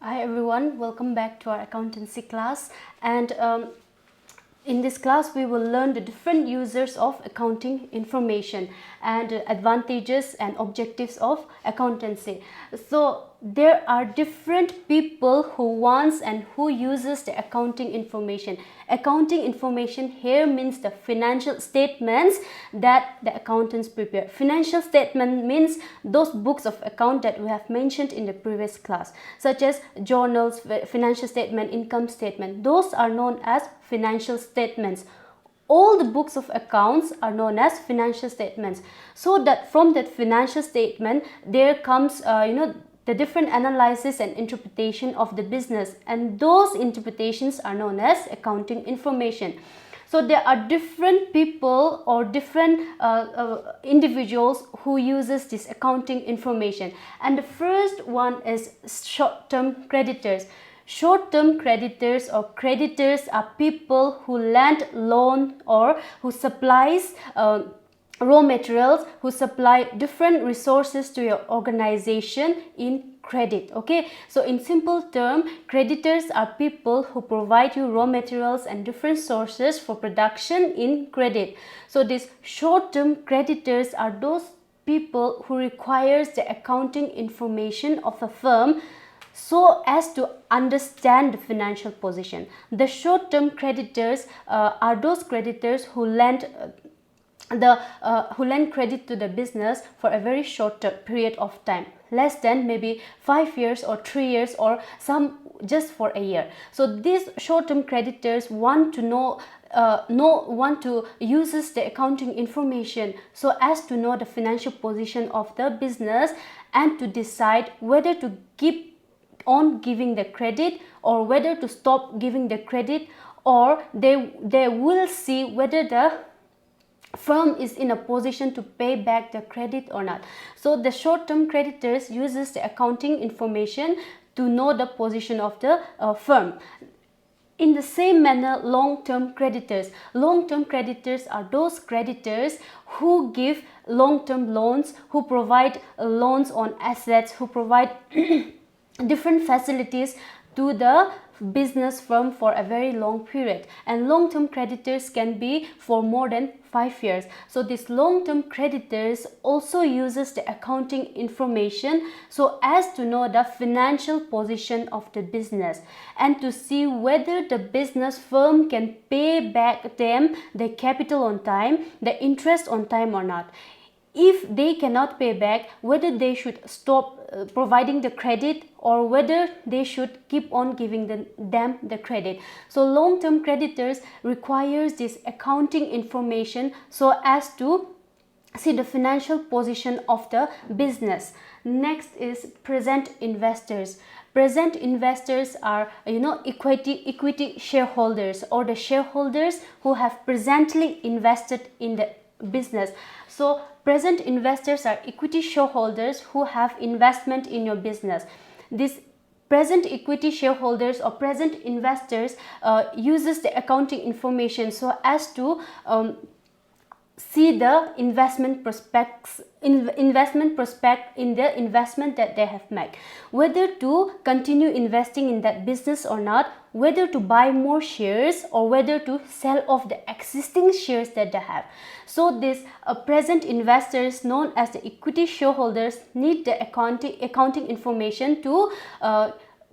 Hi everyone, welcome back to our accountancy class. And in this class we will learn the different uses of accounting information and advantages and objectives of accountancy. So there are different people who wants and who uses the accounting information. Accounting information here means the financial statements that the accountants prepare. Financial statement means those books of account that we have mentioned in the previous class, such as journals, financial statement, income statement. Those are known as financial statements. All the books of accounts are known as financial statements. So that from that financial statement there comes the different analysis and interpretation of the business, and those interpretations are known as accounting information. So there are different people or different individuals who uses this accounting information, and the first one is short-term creditors. Short-term creditors or creditors are people who lend loan or who supplies raw materials, who supply different resources to your organization in credit. Okay, so in simple term, creditors are people who provide you raw materials and different sources for production in credit. So these short-term creditors are those people who requires the accounting information of a firm so as to understand the financial position. The short-term creditors are those creditors who lend credit to the business for a very short period of time, less than maybe 5 years or 3 years, or some just for a year. So these short-term creditors want to uses the accounting information so as to know the financial position of the business and to decide whether to keep on giving the credit or whether to stop giving the credit, or they will see whether the firm is in a position to pay back the credit or not. So the short-term creditors uses the accounting information to know the position of the firm. In the same manner, long-term creditors. Long-term creditors are those creditors who give long-term loans, who provide loans on assets, who provide different facilities to the business firm for a very long period, and long-term creditors can be for more than 5 years. So these long-term creditors also uses the accounting information so as to know the financial position of the business and to see whether the business firm can pay back them the capital on time, the interest on time or not. If they cannot pay back, whether they should stop providing the credit or whether they should keep on giving them the credit. So long-term creditors requires this accounting information so as to see the financial position of the business. Next is present investors. Present investors are equity shareholders, or the shareholders who have presently invested in the business. So present investors are equity shareholders who have investment in your business. These present equity shareholders or present investors uses the accounting information so as to see the investment prospect in the investment that they have made, whether to continue investing in that business or not, whether to buy more shares or whether to sell off the existing shares that they have. So these present investors, known as the equity shareholders, need the accounting information to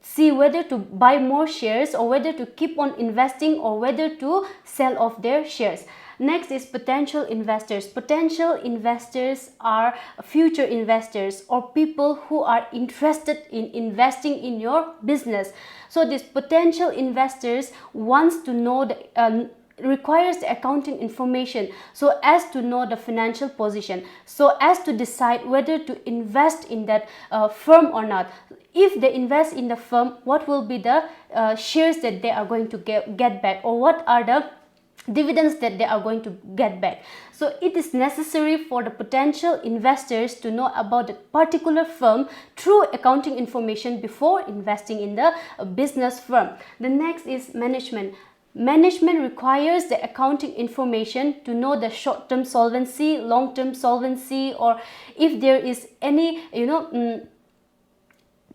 see whether to buy more shares or whether to keep on investing or whether to sell off their shares. Next is potential investors. Potential investors are future investors or people who are interested in investing in your business. So these potential investors wants to know requires the accounting information so as to know the financial position, so as to decide whether to invest in that firm or not. If they invest in the firm, what will be the shares that they are going to get back, or what are the dividends that they are going to get back. So it is necessary for the potential investors to know about the particular firm through accounting information before investing in the business firm. The next is management. Management requires the accounting information to know the short-term solvency, long-term solvency, or if there is any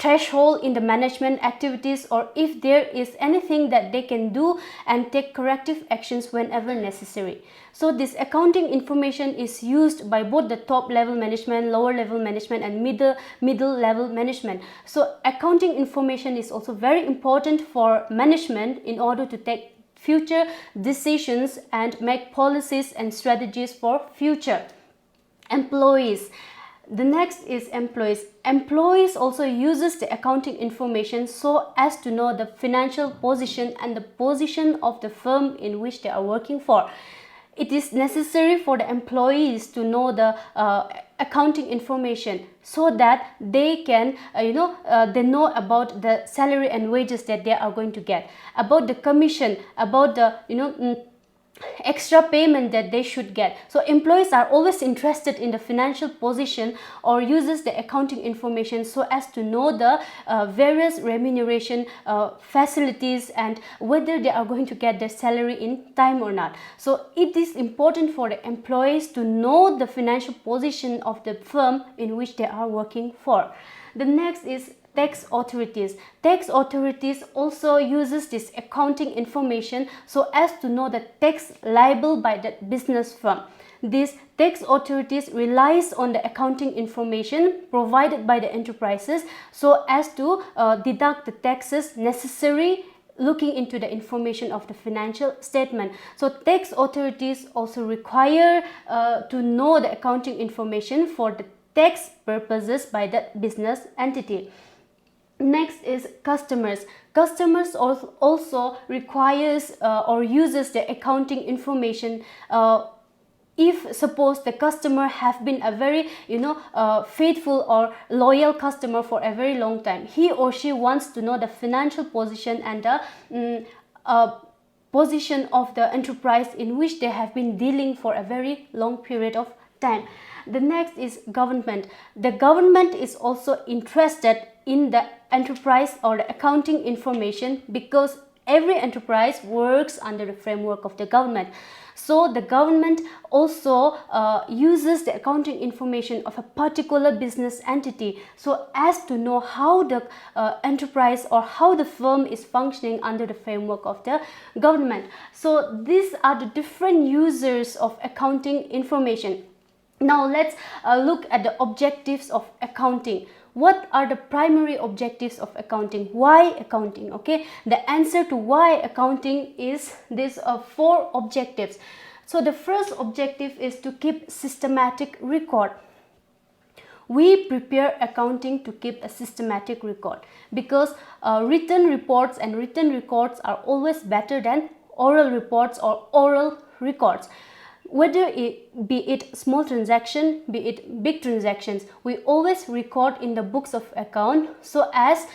threshold in the management activities, or if there is anything that they can do and take corrective actions whenever necessary. So this accounting information is used by both the top level management, lower level management, and middle level management. So accounting information is also very important for management in order to take future decisions and make policies and strategies for future. Employees. The next is employees. Employees also uses the accounting information so as to know the financial position and the position of the firm in which they are working for. It is necessary for the employees to know the accounting information so that they can they know about the salary and wages that they are going to get, about the commission, about the extra payment that they should get. So employees are always interested in the financial position or uses the accounting information so as to know the various remuneration facilities and whether they are going to get their salary in time or not. So it is important for the employees to know the financial position of the firm in which they are working for. The next is tax authorities. Tax authorities also uses this accounting information so as to know the tax liable by the business firm. These tax authorities relies on the accounting information provided by the enterprises so as to deduct the taxes necessary looking into the information of the financial statement. So tax authorities also require to know the accounting information for the tax purposes by the business entity. Next is customers. Customers also requires or uses the accounting information if suppose the customer have been a very faithful or loyal customer for a very long time. He or she wants to know the financial position and the position of the enterprise in which they have been dealing for a very long period of time. The next is government. The government is also interested in the enterprise or the accounting information because every enterprise works under the framework of the government. So the government also uses the accounting information of a particular business entity so as to know how the enterprise or how the firm is functioning under the framework of the government. So these are the different users of accounting information. Now let's look at the objectives of accounting. What are the primary objectives of accounting? Why accounting? Okay, the answer to why accounting is these 4 objectives. So the first objective is to keep systematic record. We prepare accounting to keep a systematic record because written reports and written records are always better than oral reports or oral records. Whether be it small transaction, be it big transactions, we always record in the books of account so as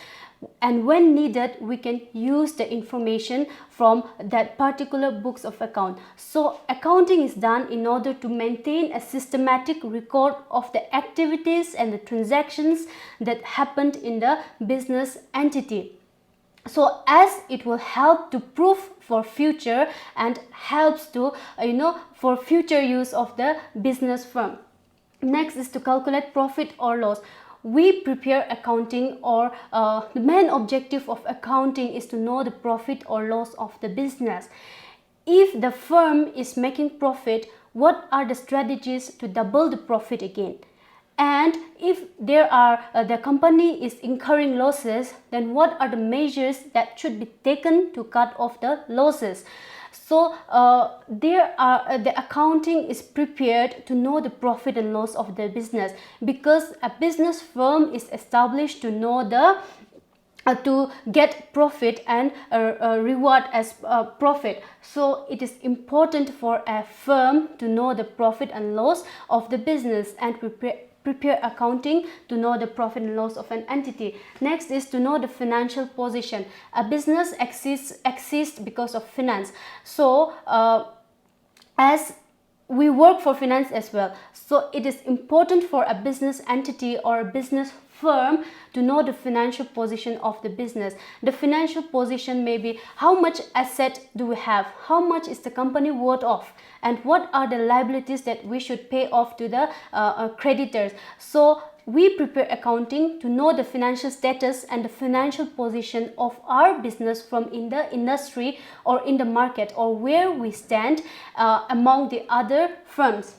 and when needed we can use the information from that particular books of account. So accounting is done in order to maintain a systematic record of the activities and the transactions that happened in the business entity. So as it will help to prove for future and helps to for future use of the business firm. Next is to calculate profit or loss. We prepare accounting or the main objective of accounting is to know the profit or loss of the business. If the firm is making profit, what are the strategies to double the profit again? And if the company is incurring losses, then what are the measures that should be taken to cut off the losses? So the accounting is prepared to know the profit and loss of the business because a business firm is established to know to get profit and reward as profit. So it is important for a firm to know the profit and loss of the business and prepare accounting to know the profit and loss of an entity. Next is to know the financial position. A business exists because of finance. So as we work for finance as well, so it is important for a business entity or a business firm to know the financial position of the business. The financial position may be how much asset do we have, how much is the company worth of, and what are the liabilities that we should pay off to the creditors. So we prepare accounting to know the financial status and the financial position of our business from in the industry or in the market, or where we stand among the other firms.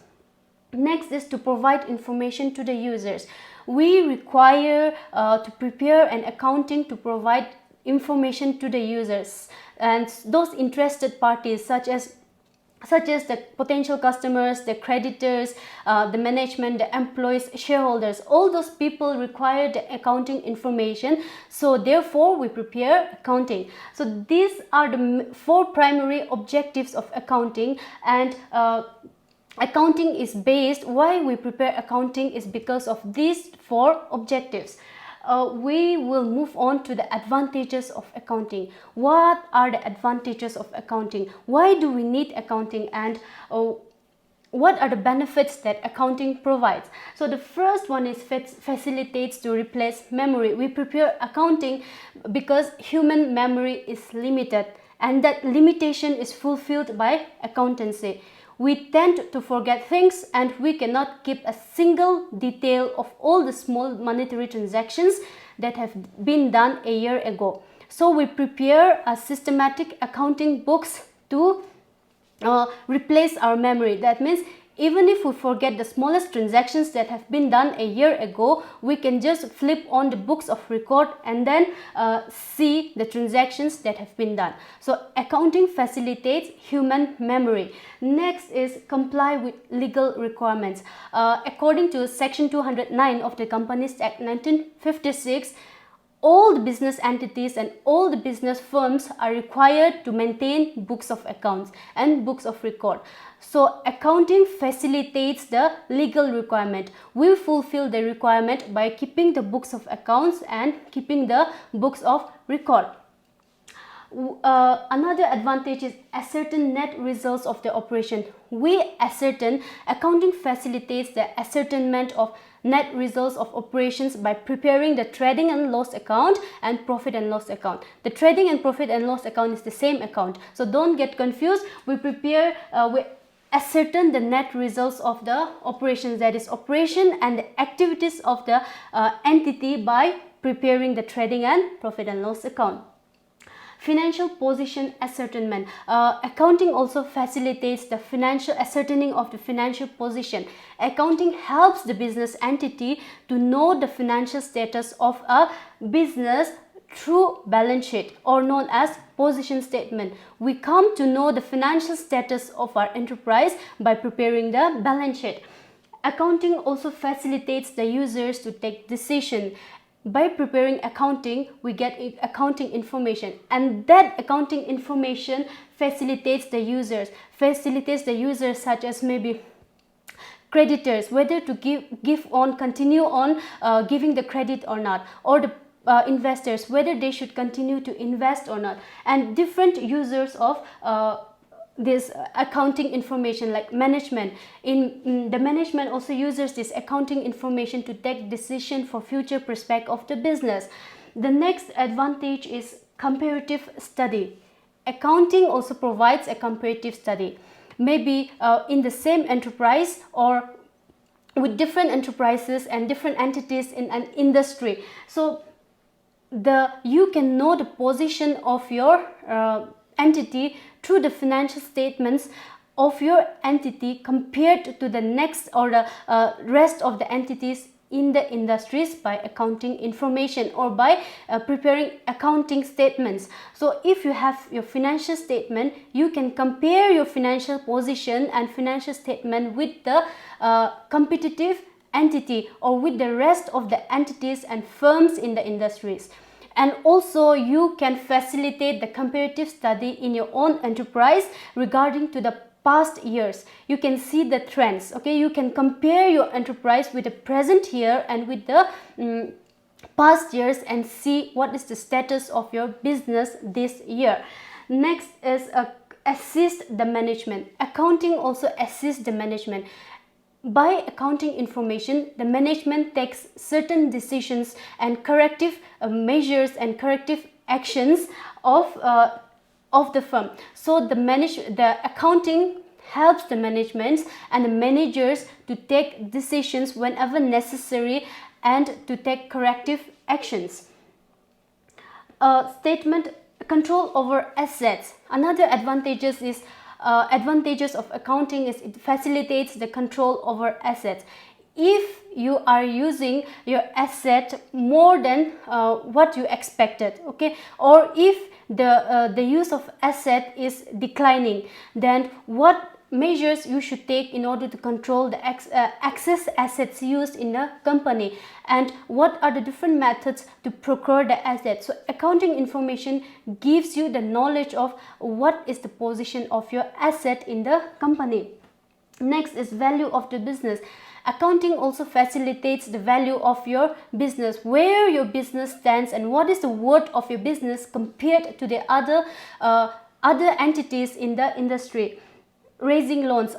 Next is to provide information to the users. We require to prepare an accounting to provide information to the users and those interested parties, such as the potential customers, the creditors, the management, the employees, shareholders. All those people require the accounting information. So therefore, we prepare accounting. So these are the 4 primary objectives of accounting, and accounting is based, why we prepare accounting is because of these 4 objectives. We will move on to the advantages of accounting. What are the advantages of accounting? Why do we need accounting, and what are the benefits that accounting provides? So the first one is facilitates to replace memory. We prepare accounting because human memory is limited, and that limitation is fulfilled by accountancy. We tend to forget things, and we cannot keep a single detail of all the small monetary transactions that have been done a year ago. So we prepare a systematic accounting books to replace our memory. That means even if we forget the smallest transactions that have been done a year ago, we can just flip on the books of record and then see the transactions that have been done. So accounting facilitates human memory. Next is comply with legal requirements. According to Section 209 of the Companies Act 1956, all the business entities and all the business firms are required to maintain books of accounts and books of record. So accounting facilitates the legal requirement. We fulfill the requirement by keeping the books of accounts and keeping the books of record. Another advantage is ascertain net results of the operation. Accounting facilitates the ascertainment of net results of operations by preparing the trading and loss account and profit and loss account. The trading and profit and loss account is the same account, so don't get confused. We ascertain the net results of the operations, that is operation and the activities of the entity, by preparing the trading and profit and loss account. Financial position ascertainment. Accounting also facilitates the financial ascertaining of the financial position. Accounting helps the business entity to know the financial status of a business through balance sheet, or known as position statement. We come to know the financial status of our enterprise by preparing the balance sheet. Accounting also facilitates the users to take decision. By preparing accounting, we get accounting information, and that accounting information facilitates the users such as maybe creditors, whether to continue on giving the credit or not, or the investors, whether they should continue to invest or not, and different users of this accounting information, like management. In the management also uses this accounting information to take decision for future prospect of the business. The next advantage is comparative study. Accounting also provides a comparative study, maybe in the same enterprise or with different enterprises and different entities in an industry. So you can know the position of your entity through the financial statements of your entity compared to the next or the rest of the entities in the industries by accounting information, or by preparing accounting statements. So if you have your financial statement, you can compare your financial position and financial statement with the competitive entity or with the rest of the entities and firms in the industries. And also you can facilitate the comparative study in your own enterprise regarding to the past years. You can see the trends. Okay, you can compare your enterprise with the present year and with the past years and see what is the status of your business this year. Next is assist the management. Accounting also assists the management. By accounting information, the management takes certain decisions and corrective measures and corrective actions of the firm. So the accounting helps the management and the managers to take decisions whenever necessary and to take corrective actions. Statement control over assets. Another advantages of accounting is it facilitates the control over assets. If you are using your asset more than what you expected, okay, or if the use of asset is declining, then what measures you should take in order to control the excess assets used in the company, and what are the different methods to procure the assets. So accounting information gives you the knowledge of what is the position of your asset in the company. Next is value of the business. Accounting also facilitates the value of your business, where your business stands and what is the worth of your business compared to the other entities in the industry. Raising loans.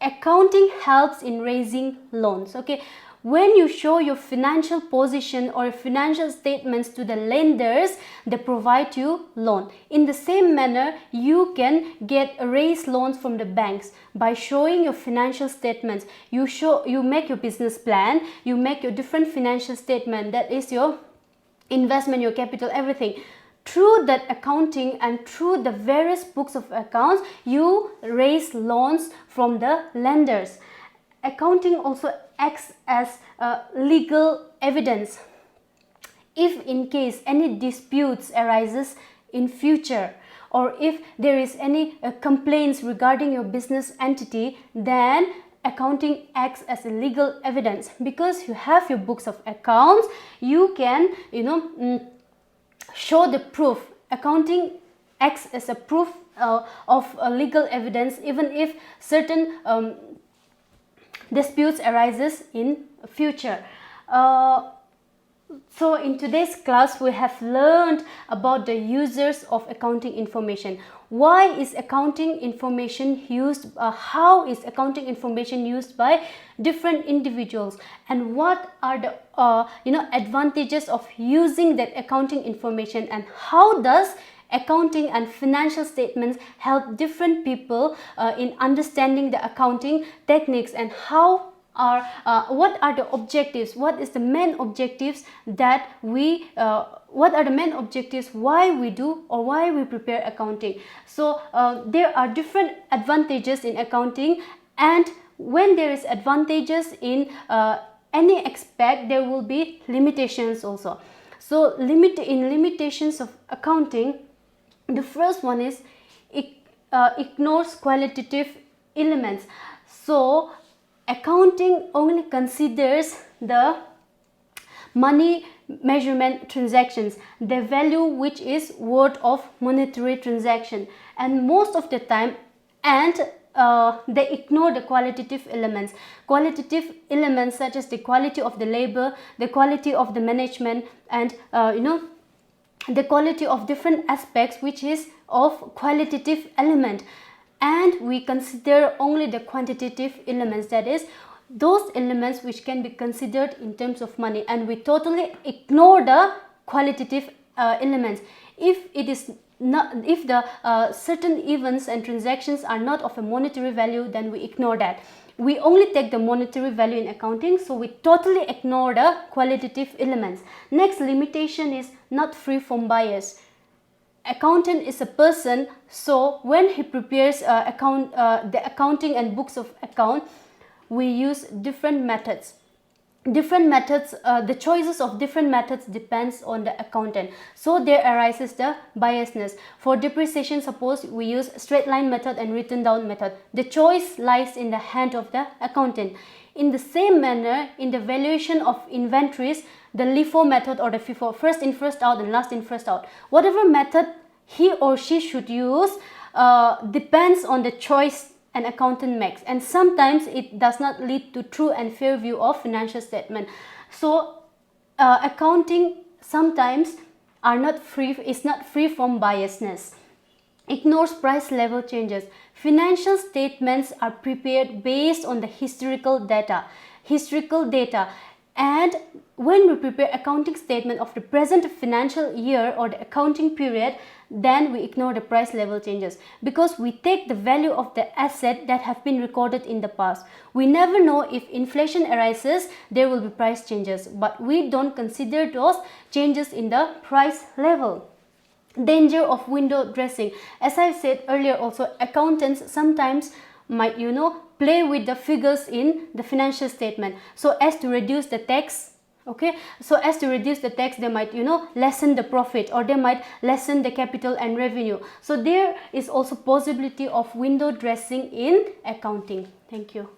Accounting helps in raising loans. Okay, when you show your financial position or financial statements to the lenders, they provide you loan. In the same manner, you can raise loans from the banks by showing your financial statements. You make your business plan, you make your different financial statement, that is your investment, your capital, everything. Through that accounting and through the various books of accounts, you raise loans from the lenders. Accounting also acts as legal evidence. If in case any disputes arises in future, or if there is any complaints regarding your business entity, then accounting acts as a legal evidence. Because you have your books of accounts, you can show the proof. Accounting acts as a proof of legal evidence, even if certain disputes arises in future. So in today's class, we have learned about the users of accounting information. Why is accounting information used? How is accounting information used by different individuals? And what are the advantages of using that accounting information? And how does accounting and financial statements help different people in understanding the accounting techniques? And what are the objectives? What is the main objectives that what are the main objectives why we do or why we prepare accounting? So there are different advantages in accounting, and when there is advantages in any aspect, there will be limitations also. So limitations of accounting, the first one is ignores qualitative elements. So accounting only considers the money measurement transactions, the value which is worth of monetary transaction, and most of the time, and they ignore the qualitative elements. Qualitative elements such as the quality of the labor, the quality of the management, and the quality of different aspects which is of qualitative element. And we consider only the quantitative elements, that is those elements which can be considered in terms of money, and we totally ignore the qualitative elements. If the certain events and transactions are not of a monetary value, then we ignore that. We only take the monetary value in accounting, so we totally ignore the qualitative elements. Next limitation is not free from bias. Accountant is a person, so when he prepares the accounting and books of account, we use different methods. The choices of different methods depends on the accountant. So there arises the biasness. For depreciation, suppose we use straight line method and written down method. The choice lies in the hand of the accountant. In the same manner, in the valuation of inventories, the LIFO method or the FIFO, first in first out and last in first out, whatever method he or she should use depends on the choice an accountant makes, and sometimes it does not lead to true and fair view of financial statement. So accounting sometimes is not free from biasness. Ignores price level changes. Financial statements are prepared based on the historical data, and when we prepare accounting statement of the present financial year or the accounting period, then we ignore the price level changes, because we take the value of the asset that have been recorded in the past. We never know if inflation arises, there will be price changes, but we don't consider those changes in the price level. Danger of window dressing. As I said earlier also, accountants sometimes might play with the figures in the financial statement so as to reduce the tax. Okay, so as to reduce the tax, they might lessen the profit, or they might lessen the capital and revenue. So there is also possibility of window dressing in accounting. Thank you.